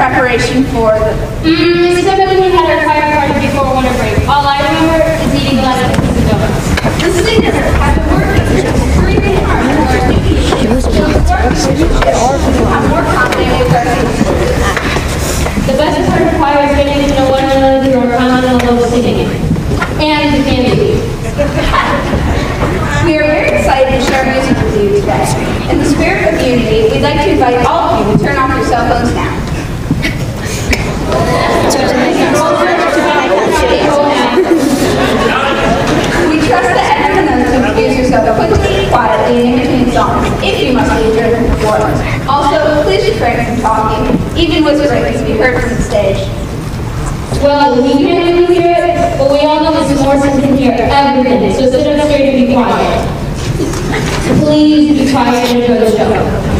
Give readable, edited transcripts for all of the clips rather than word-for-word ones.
preparation for the... Except that we had our fire party before winter break. All I remember is eating the last piece of donuts. The singers have been working extremely hard for our new year. I'm more confident with our singers. The best part of choir is getting to know one another through our common love of singing. And the candy. We are very excited to share music with you today. In the spirit of unity, we'd like to invite all of you to turn off your cell phones now. We trust that everyone knows to excuse yourself quickly, quietly, and in between songs, if you must leave during the performance. Also, please refrain from talking. Even whispering can be heard from the stage. Well, we can't really hear it, but we all know Mrs. Morrison can hear everything, so sit up straight and be quiet. Please be quiet and enjoy the show.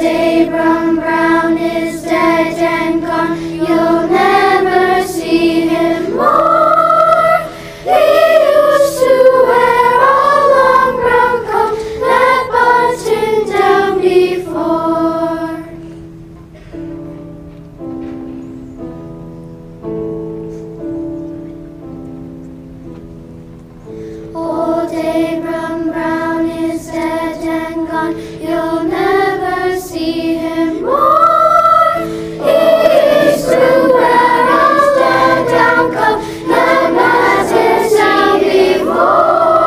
day Brown Brown is dead and gone, you'll never see him more. He used to wear a long brown coat that buttoned down before. Old day Brown Brown is dead and gone, you'll never see him more. He used to wear a stand down coat that buttoned down before.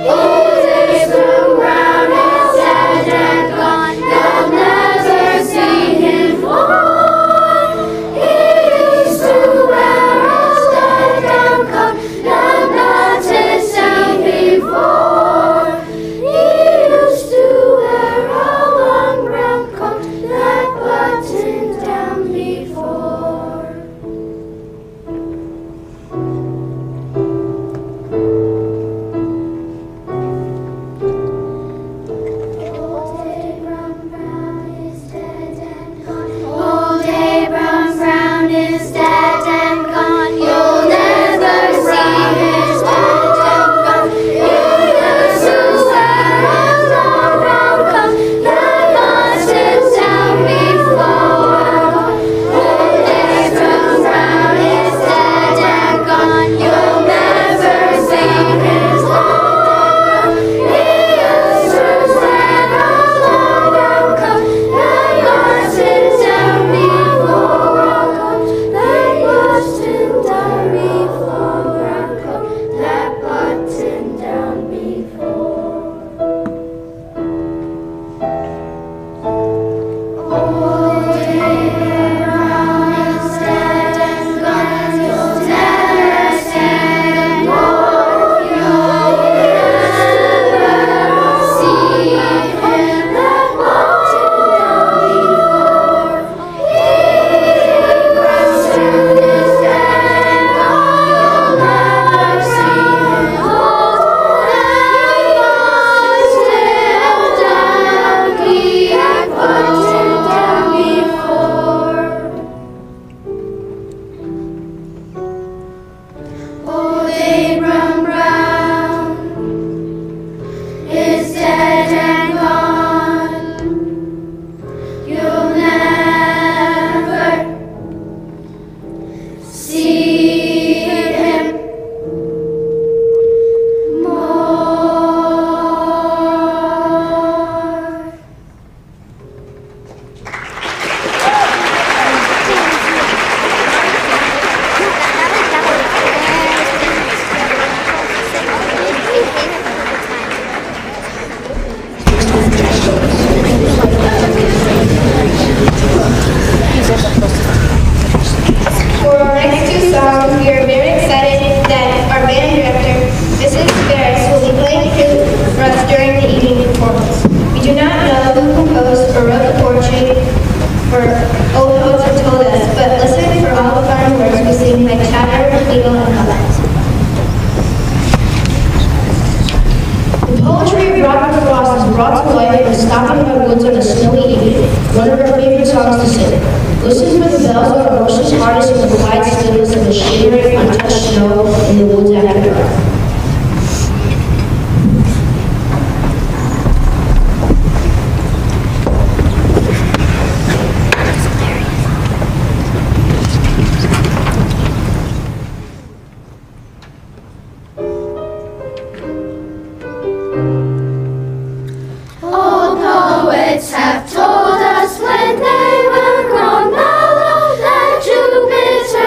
Old day Brown Brown is dead and gone, you'll never see him more. He used to wear a stand down coat that buttoned down before. He used to wear a long brown coat that buttoned down before. Old day Brown Brown is dead and gone. Old day Brown Brown is dead and gone. You'll never see him dead and gone. He used to wear a long brown coat that buttoned down before. Old day Brown Brown is dead and gone. You'll never see him more. He used to wear a long brown coat that buttoned down before. That buttoned down before. That buttoned down before. Old day Brown is dead and gone. You'll never see him more. You'll never see him. That buttoned down before. Brown is dead and gone. You'll never see him more. That buttoned down before. Old day Brown Brown is dead and gone. You'll never see him more. For our next two songs, we are very excited that our band director, Mrs. Ferris, will be playing flute for us during the evening performance. We do not know who composed or wrote the poetry for Old Poets Have Told Us, but listen for all the fine words we sing like chatter, eagle, and comet. The poetry of Robert Frost is brought to life by stopping by woods on a snowy evening, one of our favorite songs to sing. Listen for the bells of our horse's harness and the quiet stillness of the shimmering, untouched snow in the woods after dark. Old poets have told us when they were grown mellow that Jupiter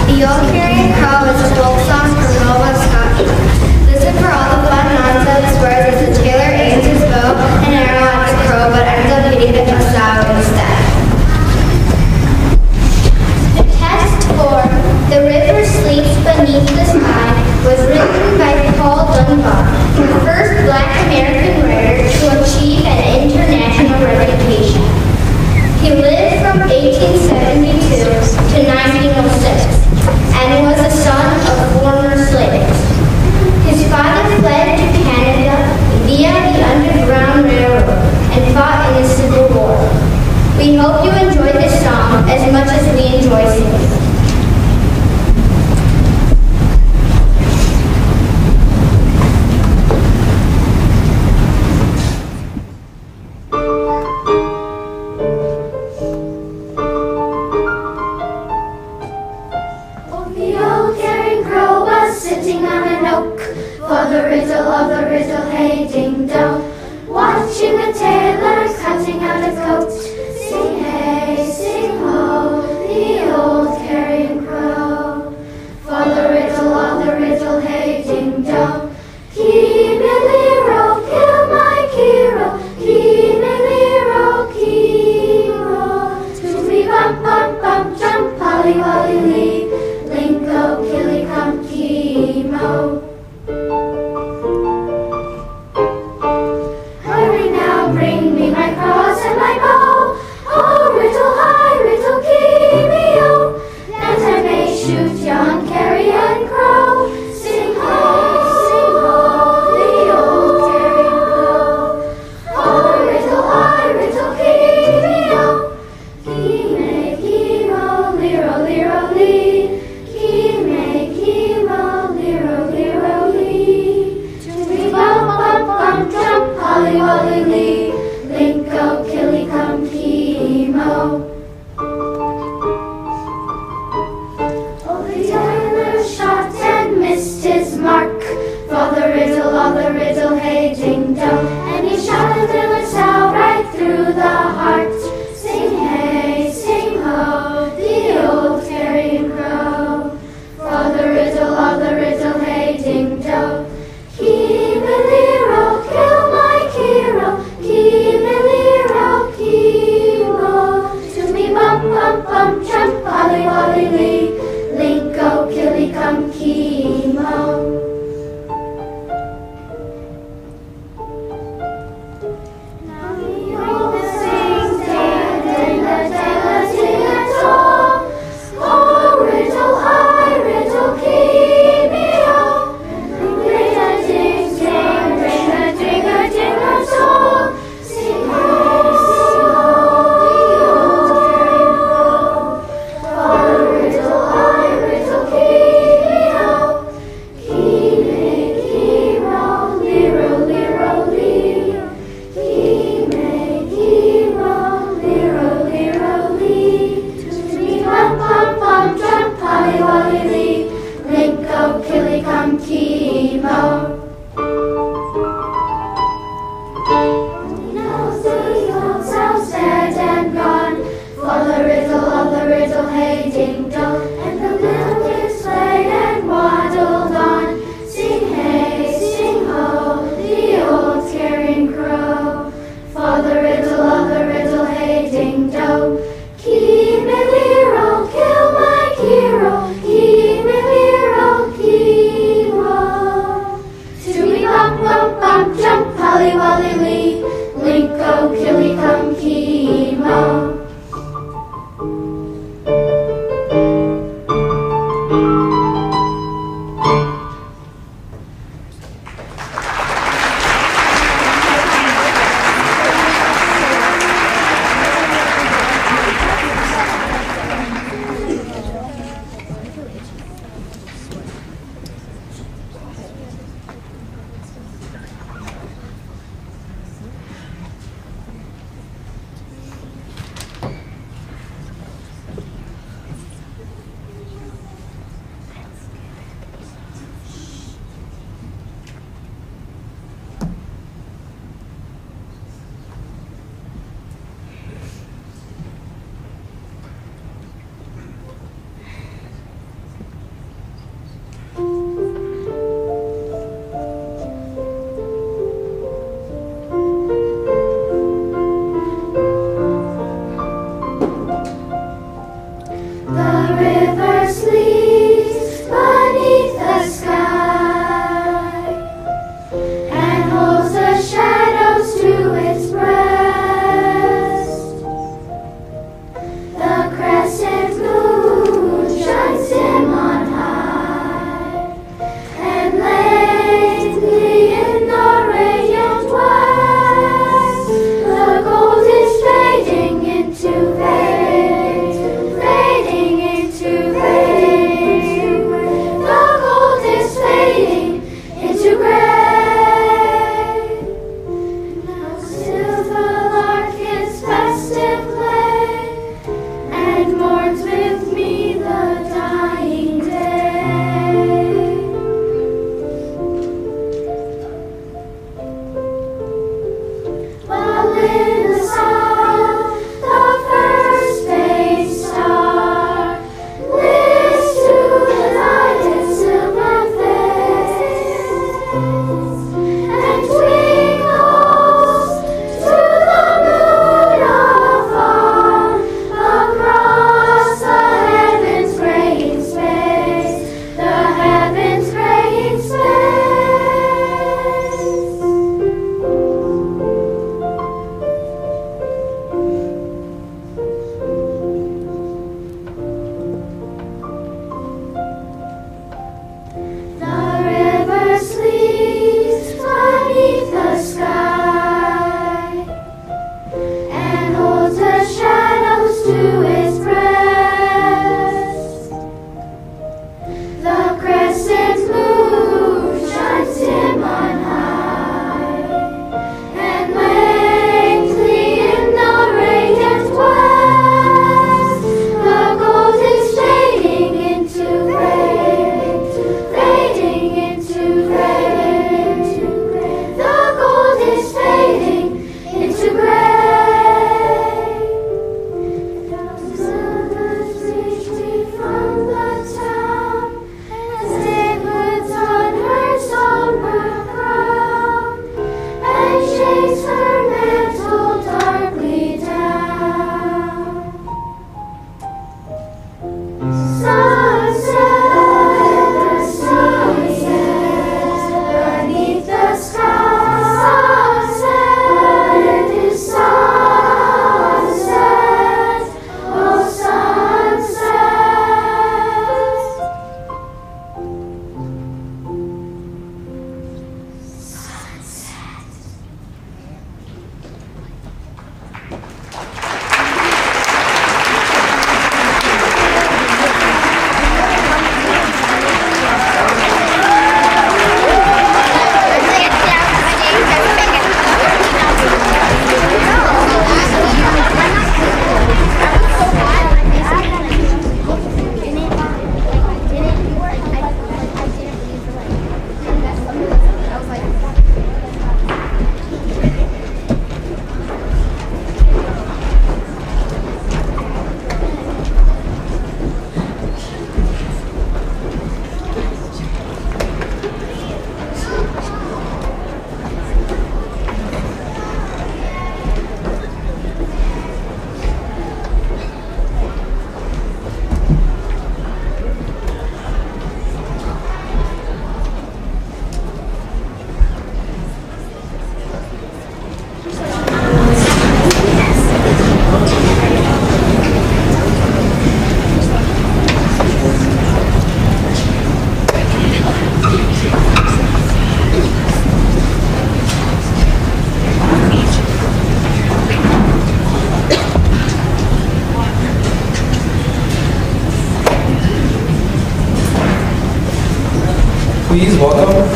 The Old Carrying Crow is a folk song from Nova Scotia. Listen for all the fun nonsense words as the tailor aims his bow and arrow at the crow, but ends up hitting it a sow instead. The text for "The River Sleeps Beneath the Sky" was written by Paul Dunbar, the first Black American writer to achieve an international reputation. He lived from 1872 to 1906 and was the son of former slaves. His father fled to Canada via the Underground Railroad and fought in the Civil War. We hope you enjoy this song as much as we enjoy singing.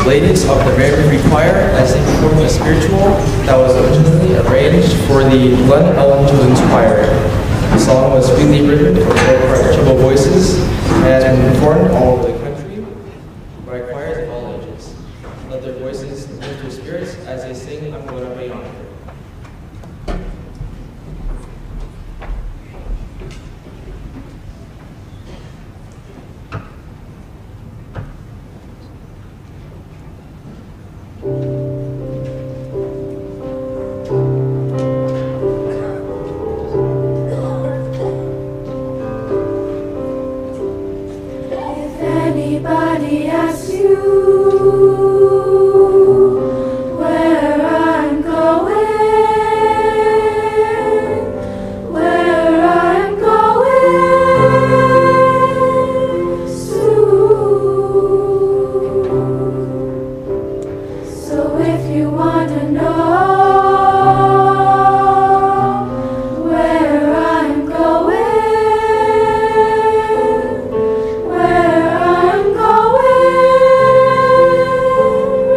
ladies of the Mary Free Choir as they perform a spiritual that was originally arranged for the Glen Ellen Children's Choir. The song was sweetly written for both treble voices and has been performed all over the country by choirs of all ages. Let their voices lift your spirits as they sing I'm Going Up a Yonder. Anybody asks you where I'm going soon. So if you want to know where I'm going,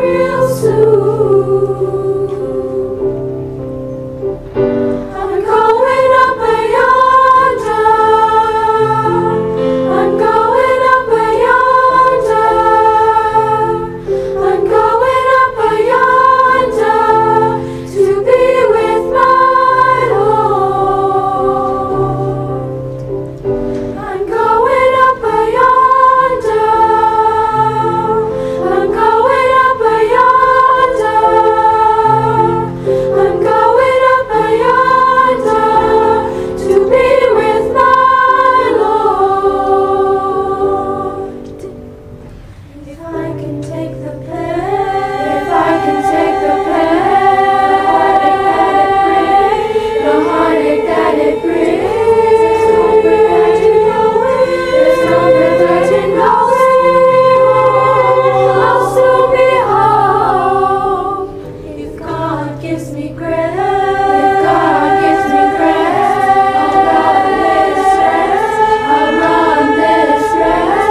real soon. I'm going up yonder. I'm going up yonder. I'm going up yonder to be with my Lord. I'm going up yonder. I'm going up yonder. I'm going up yonder to be with my Lord. If I can take the path, if I can take the path, the heartache that it brings, there's no pretending I'll soon be home. If God gives me grace, if God gives me grace, I'll run this race.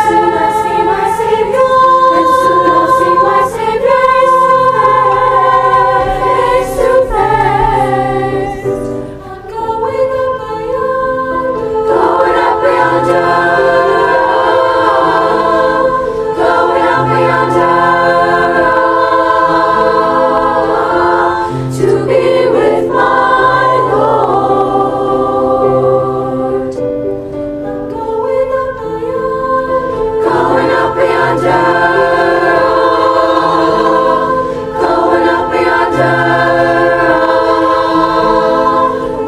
Soon I'll see my Savior, and soon I'll see my Savior face to face. I'm going up yonder, going up yonder, going up yonder to be with my Lord. I'm going up yonder, going up yonder, going up yonder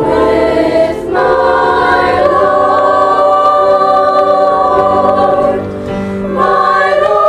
with my Lord, my Lord.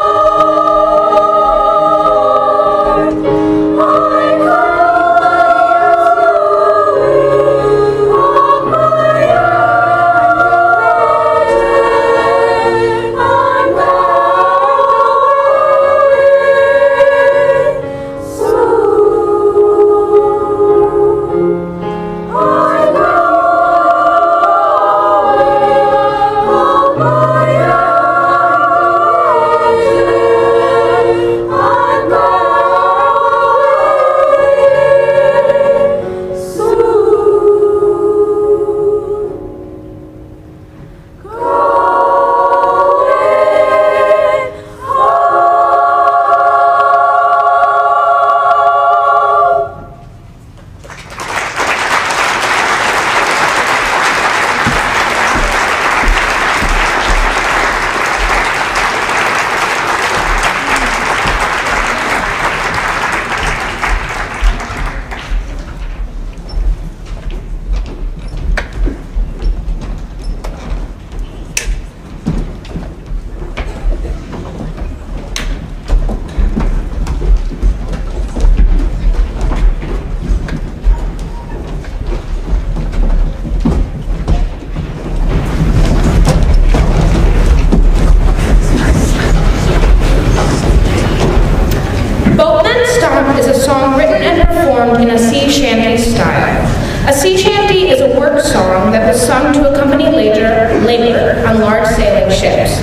I'm performed in a sea shanty style. A sea shanty is a work song that was sung to accompany labor on large sailing ships.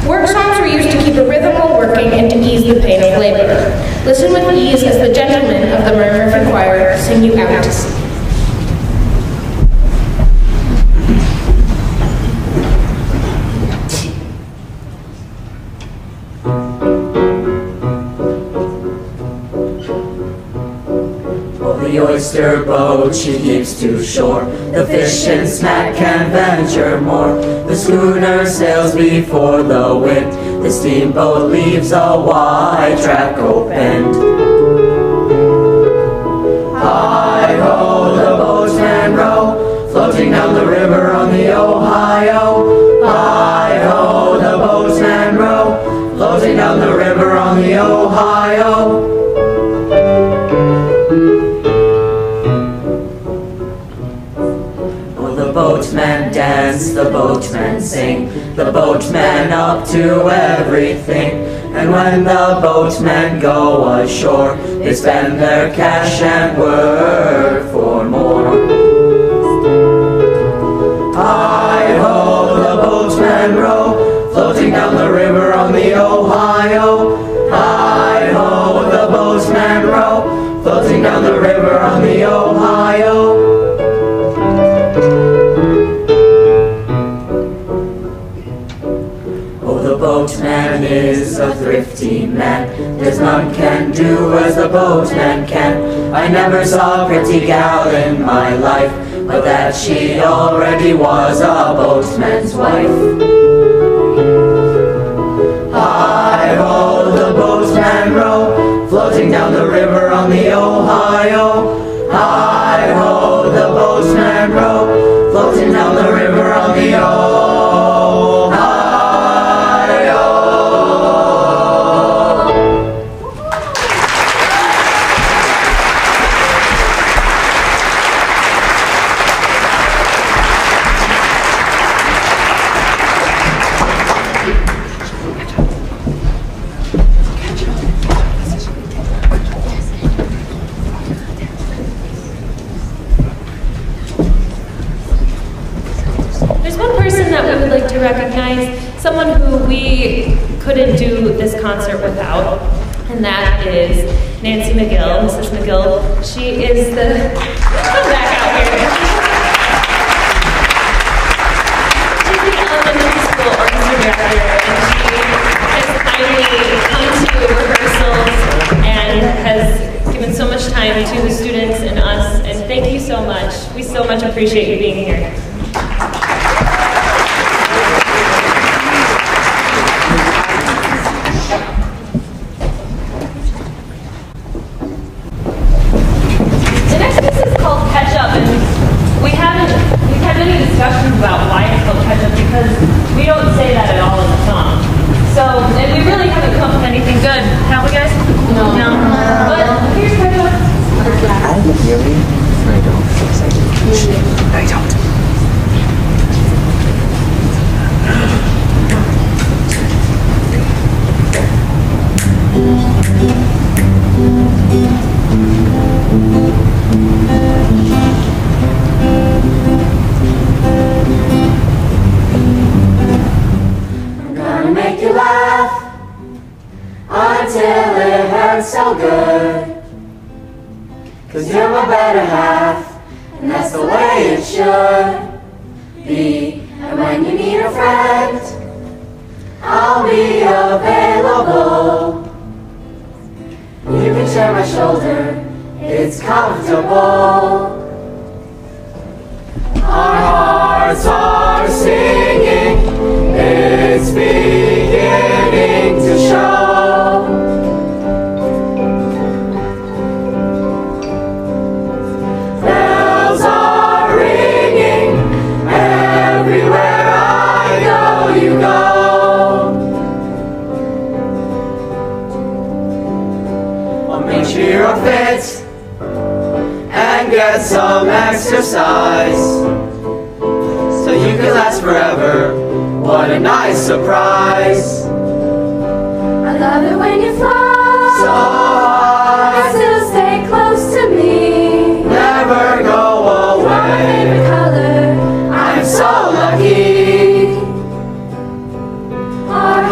Work songs were used to keep a rhythm while working and to ease the pain of labor. Listen with ease as the gentlemen of the Murmuring Choir sing you out to sea. The oyster boat she keeps to shore, the fish and snack can venture more. The schooner sails before the wind, the steamboat leaves a wide track open. Hi-ho, the boatsmen row, floating down the river on the Ohio. Hi-ho, the boatsmen row, floating down the river on the Ohio. The boatmen dance, the boatmen sing, the boatmen up to everything. And when the boatmen go ashore, they spend their cash and work for more. Hi-ho, the boatmen row, floating down the river on the Ohio. Hi-ho, the boatmen row, floating down the river on the Ohio. The boatman is a thrifty man, there's none can do as the boatman can. I never saw a pretty gal in my life, but that she already was a boatman's wife. Hi-ho, the boatman row, floating down the river on the Ohio. Hi-ho, the boatman row, floating down the river on the Ohio. Recognize someone who we couldn't do this concert without, and that is Nancy McGill, Mrs. McGill. She is the, come back out here. She's the elementary school orchestra director, and she has kindly come to rehearsals and has given so much time to the students and us, and thank you so much. We so much appreciate you being here. About why it's called ketchup, because we don't say that at all in the song. So, and we really haven't come up with anything good, have we guys? No. But here's ketchup. I really? I don't. I don't. Make you laugh until it hurts so good, 'cause you're my better half, and that's the way it should be. And when you need a friend, I'll be available. You can share my shoulder, it's comfortable. Our hearts are singing, it's beginning to show. Bells are ringing, everywhere I go, you go. Well, make sure you're fit and get some exercise, so you can last forever. What a nice surprise. I love it when you fly So high, still stay close to me. never go My favorite away. color, I'm so lucky. our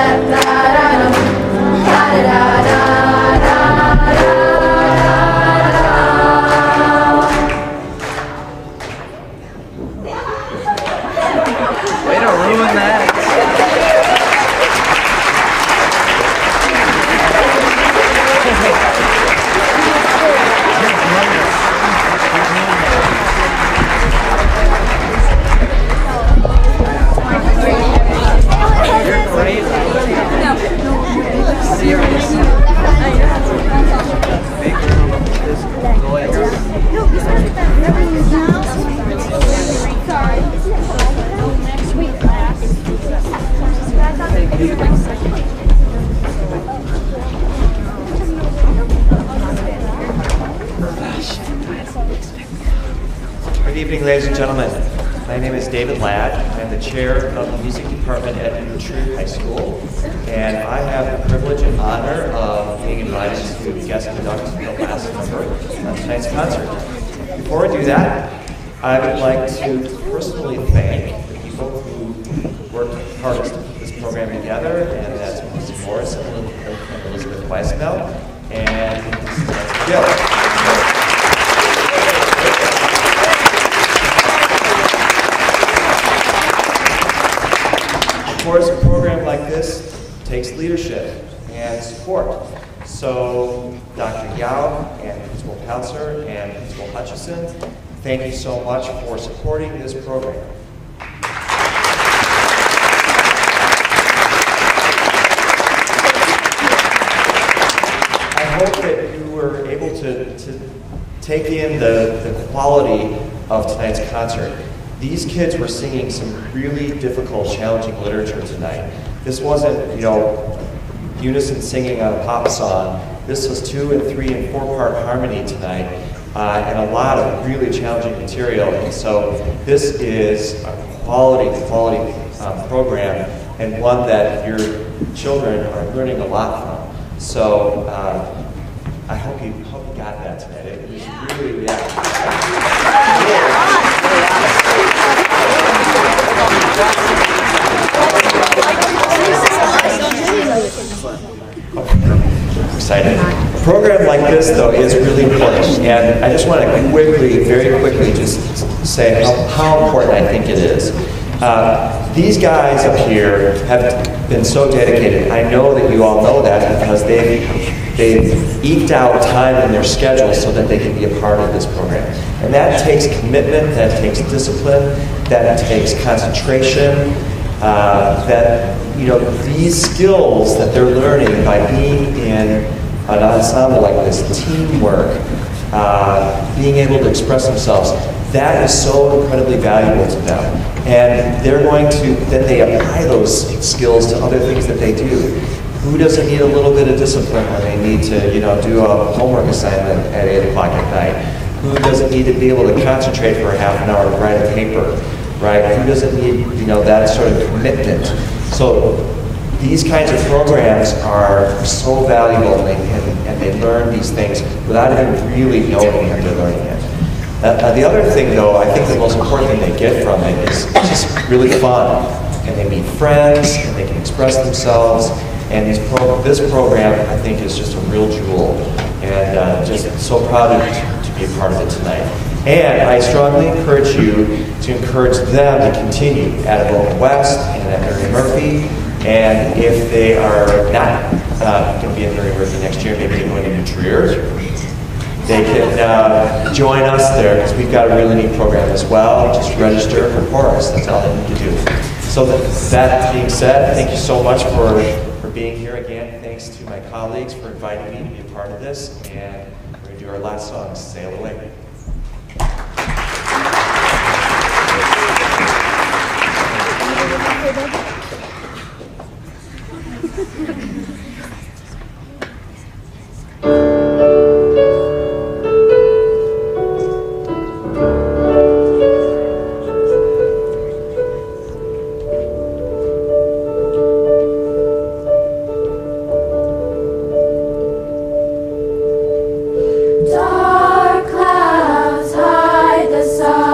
Way to ruin that. Good evening, ladies and gentlemen. My name is David Ladd. I'm the chair of the music department at New Trier High School, and I have the privilege and honor of being invited to guest conduct the last number of tonight's concert. Before I do that, I would like to personally thank the people who worked hardest to put this program together, and that's Mrs. Morris and Elizabeth Weisfeld, and Mrs. Jill. Of course, a program like this takes leadership and support. So, Dr. Yao and Principal Pouncer and Principal Hutchison, thank you so much for supporting this program. I hope that you were able to take in the quality of tonight's concert. These kids were singing some really difficult, challenging literature tonight. This wasn't, unison singing on a pop song. This was 2- and 3- and 4-part harmony tonight, and a lot of really challenging material. And so this is a quality program, and one that your children are learning a lot from. So I hope you got that tonight. It was really, excited. A program like this, though, is really important, and I just want to very quickly, just say how important I think it is. These guys up here have been so dedicated. I know that you all know that because they've eked out time in their schedule so that they can be a part of this program. And that takes commitment, that takes discipline, that takes concentration, these skills that they're learning by being in an ensemble like this, teamwork, being able to express themselves, that is so incredibly valuable to them. And they're going to, then they apply those skills to other things that they do. Who doesn't need a little bit of discipline when they need to, do a homework assignment at 8 o'clock at night? Who doesn't need to be able to concentrate for a half an hour to write a paper, right? Who doesn't need, that sort of commitment? So these kinds of programs are so valuable, and they learn these things without even really knowing that they're learning it. The other thing, though, I think the most important thing they get from it is it's just really fun. And they meet friends, and they can express themselves. And this program, I think, is just a real jewel. And just so proud to be a part of it tonight. And I strongly encourage you to encourage them to continue at Avoca West and at Mary Murphy. And if they are not going to be at Mary Murphy next year, maybe they're going to New Trier, they can join us there, because we've got a really neat program as well. Just register for chorus. That's all they need to do. So that being said, thank you so much for being here again. Thanks to my colleagues for inviting me to be a part of this. And we're going to do our last song, Sail Away. Dark clouds hide the sun.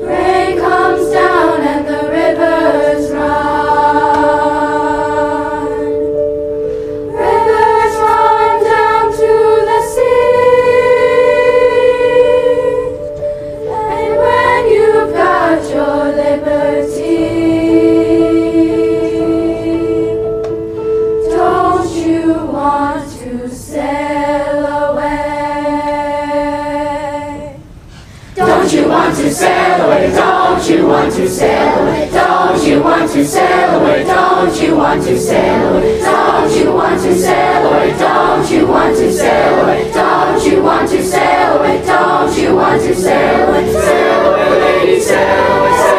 Rain comes down and the river want to sail away? Don't you want to sail away? Don't you want to sail away? Don't you want to sail away? Don't you want to sail away? Don't you want to sail away? Sail away, lady, sail away, sail away.